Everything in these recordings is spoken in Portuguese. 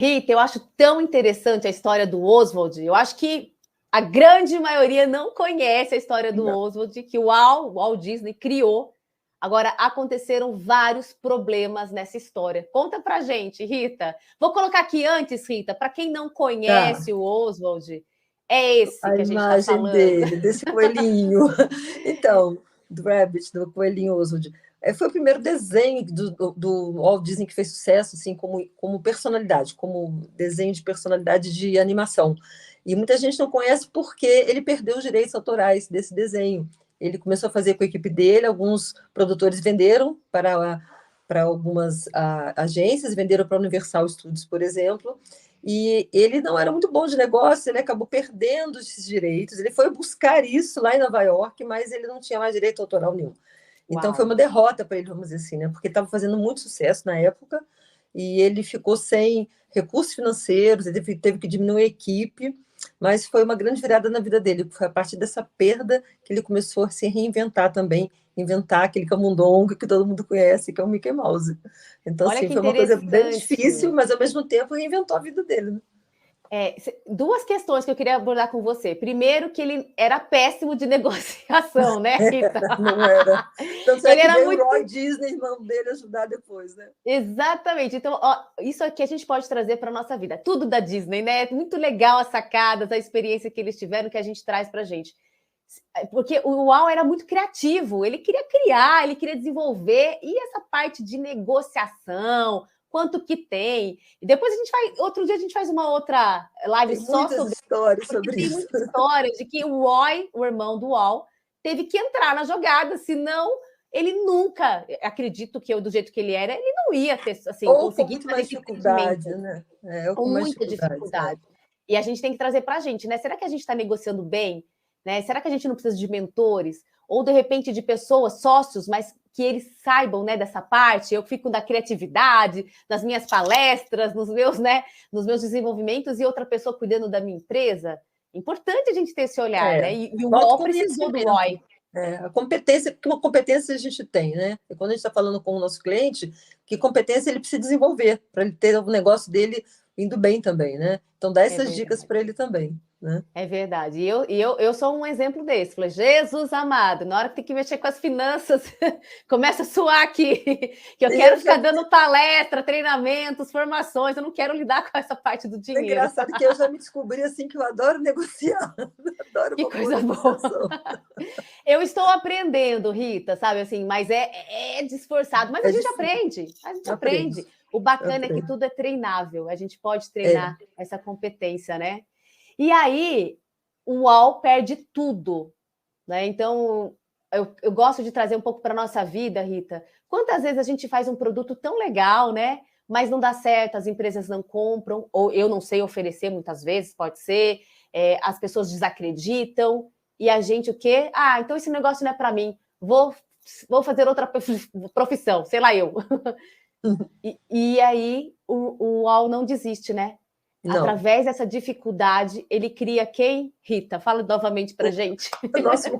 Rita, eu acho tão interessante a história do Oswald. Eu acho que a grande maioria não conhece a história do Oswald, que o Walt Disney criou. Agora, aconteceram vários problemas nessa história. Conta pra gente, Rita. Vou colocar aqui antes, Rita, para quem não conhece o Oswald, é esse A que a gente está imagem falando. dele, desse coelhinho. Então, do Rabbit, do coelhinho Oswald. Foi o primeiro desenho do Walt Disney que fez sucesso, assim, como personalidade, como desenho de personalidade de animação. E muita gente não conhece porque ele perdeu os direitos autorais desse desenho. Ele começou a fazer com a equipe dele, alguns produtores venderam para algumas agências, venderam para a Universal Studios, por exemplo, e ele não era muito bom de negócio, ele acabou perdendo esses direitos. Ele foi buscar isso lá em Nova York, mas ele não tinha mais direito autoral nenhum. Então foi Uau. uma derrota para ele, vamos dizer assim, né? Porque estava fazendo muito sucesso na época e ele ficou sem recursos financeiros, ele teve que diminuir a equipe, mas foi uma grande virada na vida dele. Foi a partir dessa perda que ele começou a se reinventar também, inventar aquele camundongo que todo mundo conhece, que é o Mickey Mouse. Então, Olha assim, que foi uma coisa bem difícil, interessante. mas ao mesmo tempo reinventou a vida dele, né? Duas questões que eu queria abordar com você. Primeiro, que ele era péssimo de negociação, né, Rita? Não era. Tanto é Ele que era veio o muito. Roy Disney, irmão dele, ajudar depois, né? Exatamente. Então, ó, isso aqui a gente pode trazer para a nossa vida. Tudo da Disney, né? Muito legal as sacadas, a experiência que eles tiveram, que a gente traz para a gente. Porque o Walt era muito criativo, ele queria criar, ele queria desenvolver, e essa parte de negociação, quanto que tem. E depois a gente vai, outro dia a gente faz uma outra live Tem só muitas sobre, histórias porque sobre tem isso. muita história de que o Roy, o irmão do Walt, teve que entrar na jogada, senão ele nunca, acredito que eu, do jeito que ele era, ele não ia ter, assim, Ou com conseguido muito fazer mais esse dificuldade, entendimento, né? Ou com com mais muita dificuldade. dificuldade. E a gente tem que trazer para a gente, né? Será que a gente está negociando bem? Né? Será que a gente não precisa de mentores? Ou, de repente, de pessoas, sócios, mas que eles saibam, né, dessa parte? Eu fico da criatividade, nas minhas palestras, nos meus desenvolvimentos, e outra pessoa cuidando da minha empresa. Importante a gente ter esse olhar, né? E o O Wall precisou do Roy. A competência, que uma competência a gente tem, né? E quando a gente está falando com o nosso cliente, que competência ele precisa desenvolver para ele ter o negócio dele indo bem também, né? Então dá essas dicas para ele também, né? É verdade. E eu sou um exemplo desse. Falei, Jesus amado, na hora que tem que mexer com as finanças, começa a suar aqui. Que eu quero ficar dando palestra, treinamentos, formações. Eu não quero lidar com essa parte do É dinheiro. engraçado que eu já me descobri assim que eu adoro negociar, adoro Que uma boa coisa boa. negociação. Eu estou aprendendo, Rita, sabe assim, mas é de esforçado. Mas a gente aprende, a gente aprende. O bacana é que tudo é treinável. A gente pode treinar essa competência, né? E aí, o UOL perde tudo, né? Então, eu gosto de trazer um pouco para a nossa vida, Rita. Quantas vezes a gente faz um produto tão legal, né? Mas não dá certo, as empresas não compram, ou eu não sei oferecer muitas vezes, pode ser, as pessoas desacreditam, e a gente o quê? Ah, então esse negócio não é para mim, vou fazer outra profissão, sei lá eu. E aí o UOL não desiste, né? Não. Através dessa dificuldade, ele cria quem? Rita, fala novamente para gente. O nosso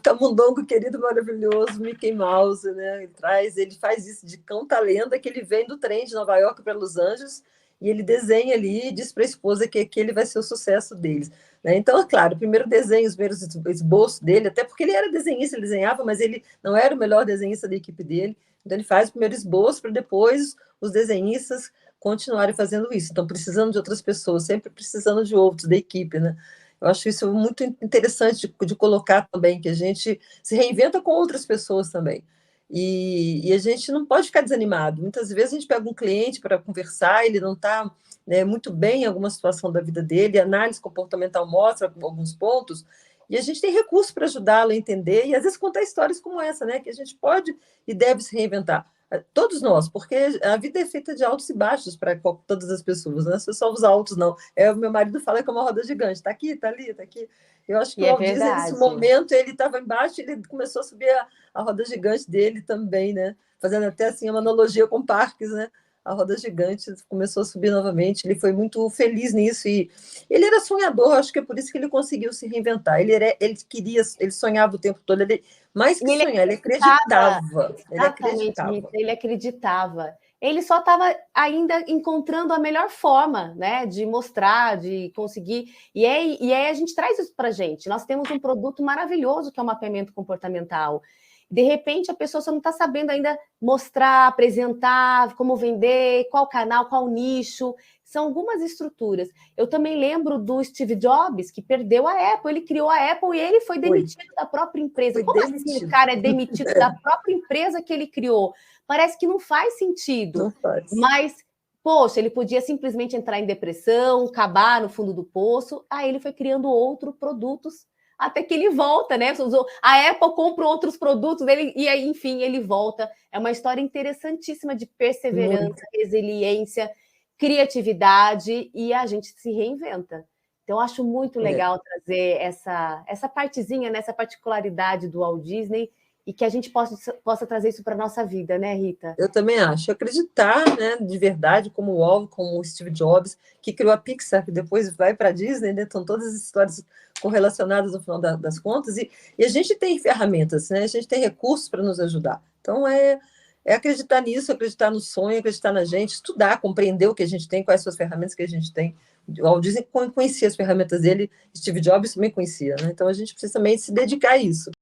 camundongo querido, maravilhoso, Mickey Mouse, né? Ele faz isso de canta lenda, que ele vem do trem de Nova York para Los Angeles e ele desenha ali e diz para a esposa que aquele vai ser o sucesso deles. Né? Então, é claro, o primeiro desenho, os primeiros esboços dele, até porque ele era desenhista, ele desenhava, mas ele não era o melhor desenhista da equipe dele. Então, ele faz o primeiro esboço para depois os desenhistas continuarem fazendo isso. Então, precisando de outras pessoas, sempre precisando de outros da equipe, né? Eu acho isso muito interessante de colocar também, que a gente se reinventa com outras pessoas também. E a gente não pode ficar desanimado. Muitas vezes a gente pega um cliente para conversar, ele não está, né, muito bem em alguma situação da vida dele, a análise comportamental mostra alguns pontos, e a gente tem recursos para ajudá-lo a entender, e às vezes contar histórias como essa, né, que a gente pode e deve se reinventar. Todos nós, porque a vida é feita de altos e baixos para todas as pessoas, não é só os altos, não. O meu marido fala que é uma roda gigante, está aqui, está ali, está aqui. Eu acho que o Walt Disney, nesse momento, ele estava embaixo, ele começou a subir a roda gigante dele também, né? Fazendo até assim uma analogia com parques, né? A roda gigante começou a subir novamente, ele foi muito feliz nisso, e ele era sonhador, acho que é por isso que ele conseguiu se reinventar. Ele sonhava o tempo todo, mais que sonhar, ele acreditava. Exatamente, Rita, ele acreditava. ele só estava ainda encontrando a melhor forma, né, de mostrar, de conseguir. E aí a gente traz isso para a gente. Nós temos um produto maravilhoso que é o mapeamento comportamental. De repente, a pessoa só não está sabendo ainda mostrar, apresentar, como vender, qual canal, qual nicho. São algumas estruturas. Eu também lembro do Steve Jobs, que perdeu a Apple. Ele criou a Apple e ele foi demitido da própria empresa. Como assim o cara é demitido da própria empresa que ele criou? Parece que não faz sentido. Não faz. Mas, poxa, ele podia simplesmente entrar em depressão, acabar no fundo do poço. Aí ele foi criando outros produtos até que ele volta, né? A Apple compra outros produtos dele e aí, enfim, ele volta. É uma história interessantíssima de perseverança, resiliência, criatividade e a gente se reinventa. Então, acho muito legal trazer essa partezinha, né, essa particularidade do Walt Disney e que a gente possa trazer isso para a nossa vida, né, Rita? Eu também acho. Acreditar, né, de verdade, como o Walt, como o Steve Jobs, que criou a Pixar, que depois vai para a Disney, né? Estão todas as histórias correlacionadas no final das contas, e a gente tem ferramentas, né? A gente tem recursos para nos ajudar. Então, é acreditar nisso, acreditar no sonho, acreditar na gente, estudar, compreender o que a gente tem, quais são as ferramentas que a gente tem. O Walt Disney conhecia as ferramentas dele, Steve Jobs também conhecia, né? Então, a gente precisa também se dedicar a isso.